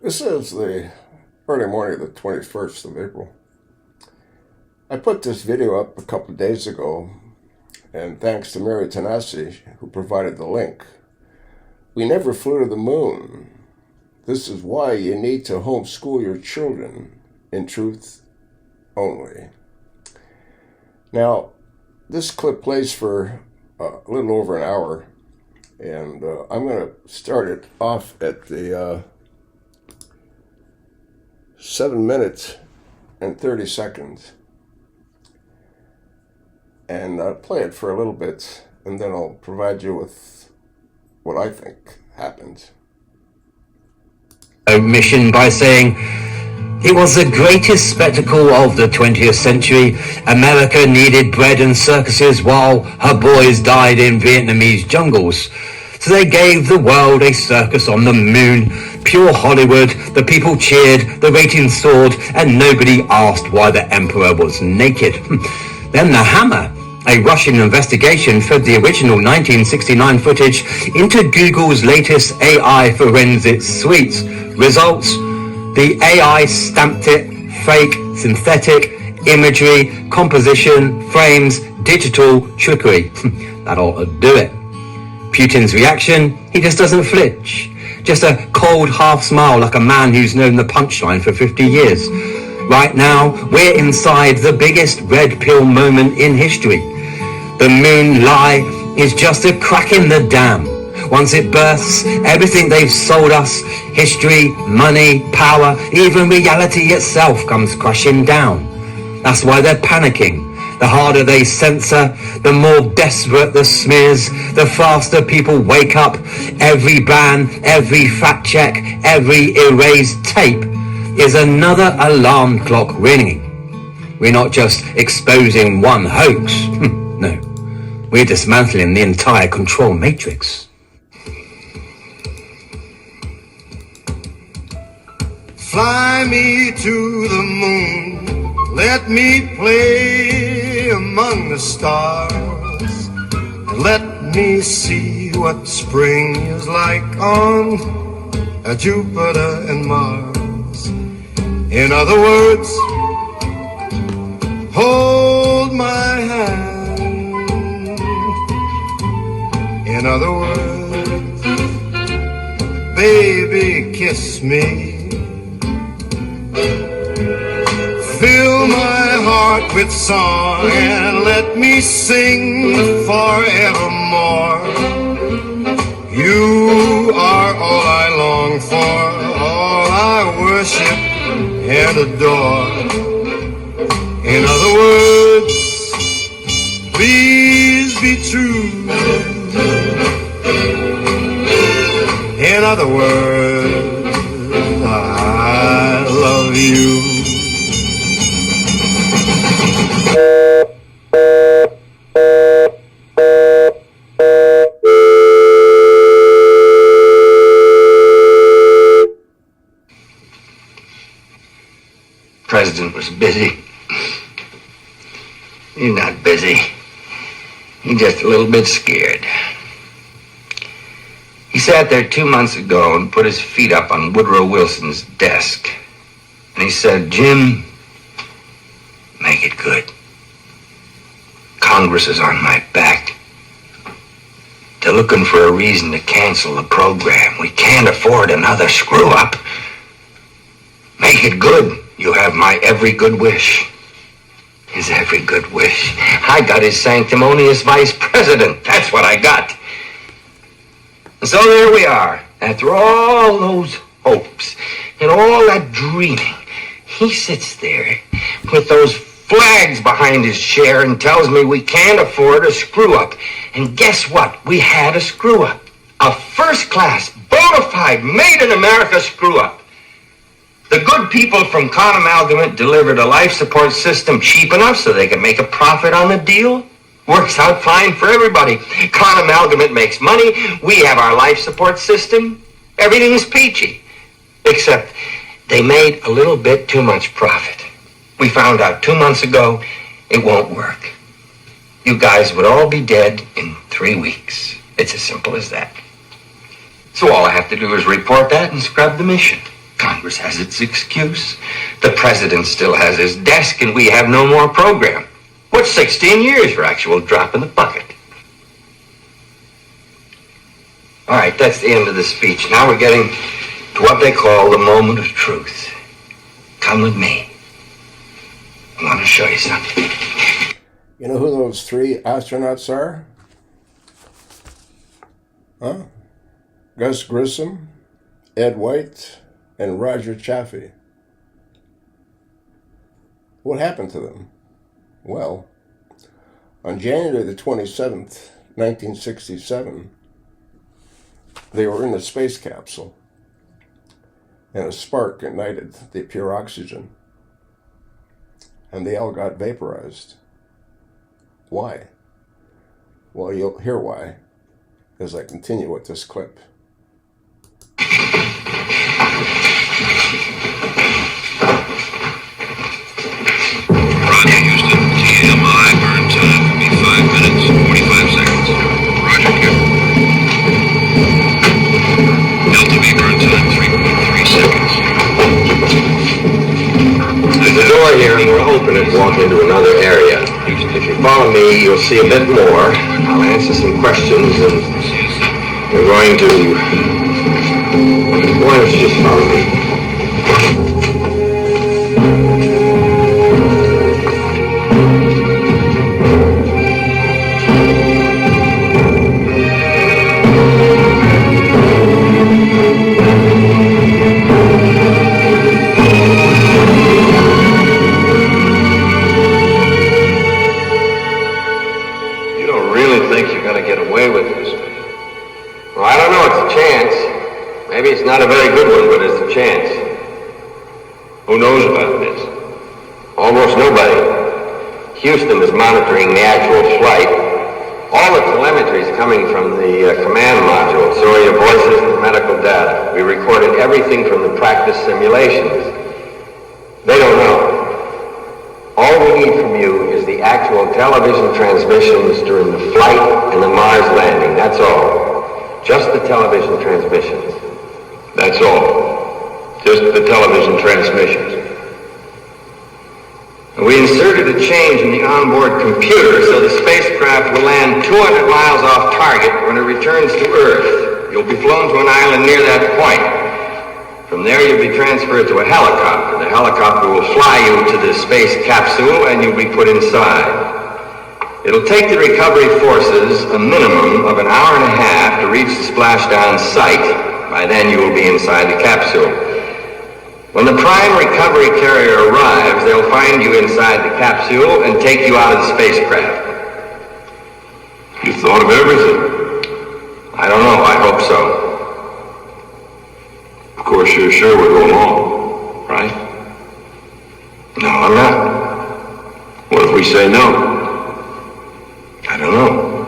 This is the early morning of the 21st of April. I put this video up a couple of days ago, and thanks to Mary Tanasi, who provided the link. We never flew to the moon. This is why you need to homeschool your children, in truth only. Now, this clip plays for a little over an hour, and I'm going to start it off at the 7 minutes and 30 seconds. And I'll play it for a little bit, and then I'll provide you with what I think happened. Mission by saying, it was the greatest spectacle of the 20th century. America needed bread and circuses while her boys died in Vietnamese jungles. So they gave the world a circus on the moon. Pure Hollywood, the people cheered, the ratings soared, and nobody asked why the emperor was naked. Then the Hammer, a Russian investigation, fed the original 1969 footage into Google's latest AI forensics suite. Results: the AI stamped it fake, synthetic, imagery, composition, frames, digital trickery. That ought to do it. Putin's reaction: he just doesn't flinch. Just a cold half smile like a man who's known the punchline for 50 years. Right now, we're inside the biggest red pill moment in history. The moon lie is just a crack in the dam. Once it bursts, everything they've sold us, history, money, power, even reality itself comes crashing down. That's why they're panicking. The harder they censor, the more desperate the smears, the faster people wake up. Every ban, every fact check, every erased tape is another alarm clock ringing. We're not just exposing one hoax. No, we're dismantling the entire control matrix. Fly me to the moon, let me play among the stars, and let me see what spring is like on Jupiter and Mars. In other words, hold my hand. In other words, baby, kiss me. Fill my heart with song and let me sing forevermore. You are all I long for, all I worship and adore. In other words, please be true. In other words, I love you. President was busy. He's not busy. He's just a little bit scared. He sat there 2 months ago and put his feet up on Woodrow Wilson's desk. And he said, Jim, make it good. Congress is on my back. They're looking for a reason to cancel the program. We can't afford another screw-up. Make it good. You have my every good wish. His every good wish. I got his sanctimonious vice president. That's what I got. And so there we are. After all those hopes and all that dreaming, he sits there with those flags behind his chair and tells me we can't afford a screw-up. And guess what? We had a screw-up. A first-class, bona fide, made-in-America screw-up. The good people from Con Amalgamate delivered a life support system cheap enough so they could make a profit on the deal. Works out fine for everybody. Con Amalgamate makes money. We have our life support system. Everything's peachy. Except they made a little bit too much profit. We found out 2 months ago it won't work. You guys would all be dead in 3 weeks. It's as simple as that. So all I have to do is report that and scrub the mission. Congress Congress has its excuse. The president still has his desk, and we have no more program. What's 16 years for actual drop in the bucket? All right, that's the end of the speech. Now we're getting to what they call the moment of truth. Come with me. I want to show you something. You know who those 3 astronauts are? Huh? Gus Grissom, Ed White, and Roger Chaffee. What happened to them? Well, on January the 27th, 1967, they were in a space capsule, and a spark ignited the pure oxygen, and they all got vaporized. Why? Well, you'll hear why as I continue with this clip. Roger, Houston. TMI burn time will be 5 minutes, 45 seconds. Roger, here. Delta V burn time, 3.3 seconds. There's a door here, and we'll open it and walk into another area. If you follow me, you'll see a bit more. I'll answer some questions, and you're going to... Why don't you just follow me? Maybe it's not a very good one, but it's a chance. Who knows about this? Almost nobody. Houston is monitoring the actual flight. All the telemetry is coming from the command module, so are your voices and medical data. We recorded everything from the practice simulations. They don't know. All we need from you is the actual television transmissions during the flight and the Mars landing. That's all. Just the television transmissions. That's all. Just the television transmissions. We inserted a change in the onboard computer so the spacecraft will land 200 miles off target when it returns to Earth. You'll be flown to an island near that point. From there, you'll be transferred to a helicopter. The helicopter will fly you to the space capsule, and you'll be put inside. It'll take the recovery forces a minimum of an hour and a half to reach the splashdown site. By then, you will be inside the capsule. When the prime recovery carrier arrives, they'll find you inside the capsule and take you out of the spacecraft. You thought of everything. I don't know. I hope so. Of course, you're sure we're going on, right? No, I'm not. What if we say no? I don't know.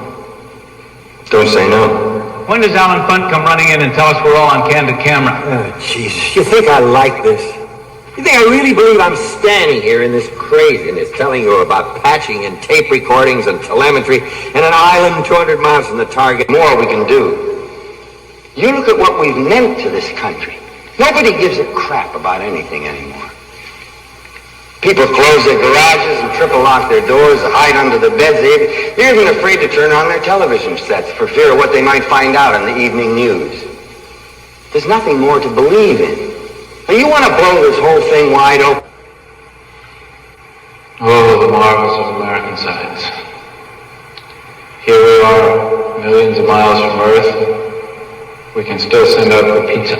Don't say no. When does Alan Funt come running in and tell us we're all on candid camera? Oh, Jesus. You think I like this? You think I really believe I'm standing here in this craziness telling you about patching and tape recordings and telemetry and an island 200 miles from the target? More we can do. You look at what we've meant to this country. Nobody gives a crap about anything anymore. People close their garages and triple lock their doors, hide under the beds. They're even afraid to turn on their television sets for fear of what they might find out in the evening news. There's nothing more to believe in. And you want to blow this whole thing wide open? Oh, the marvels of American science. Here we are, millions of miles from Earth. We can still send out for pizza.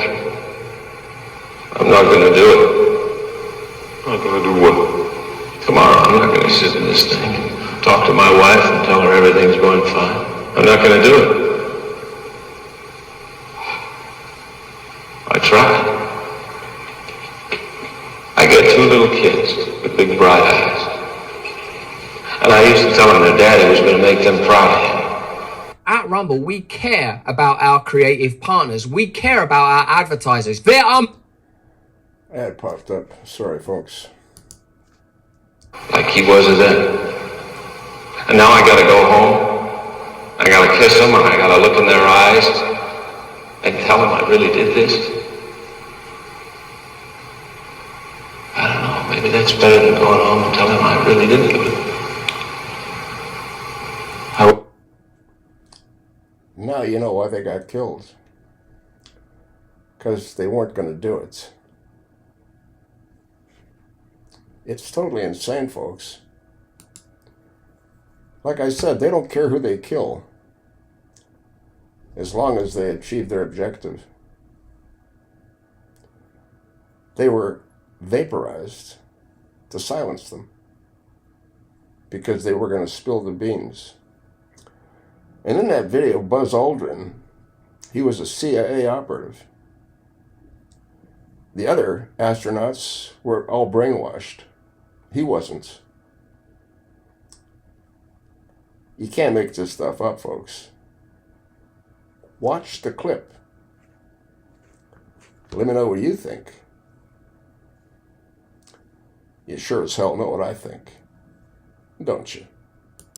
I'm not going to do it. Not going to do what? Tomorrow, I'm not going to sit in this thing, talk to my wife and tell her everything's going fine. I'm not going to do it. I tried. I got 2 little kids with big bright eyes. And I used to tell them their daddy was going to make them proud of him. At Rumble, we care about our creative partners. We care about our advertisers. There are... Ad popped up. Sorry, folks. Like he was then. And now I gotta go home. I gotta kiss them and I gotta look in their eyes and tell them I really did this. Maybe that's better than going home and telling him I really didn't do it. Now you know why they got killed. Because they weren't going to do it. It's totally insane, folks. Like I said, they don't care who they kill, as long as they achieve their objective. They were vaporized to silence them, because they were going to spill the beans. And in that video, Buzz Aldrin, he was a CIA operative. The other astronauts were all brainwashed. He wasn't. You can't make this stuff up, folks. Watch the clip. Let me know what you think. You sure as hell know what I think, don't you?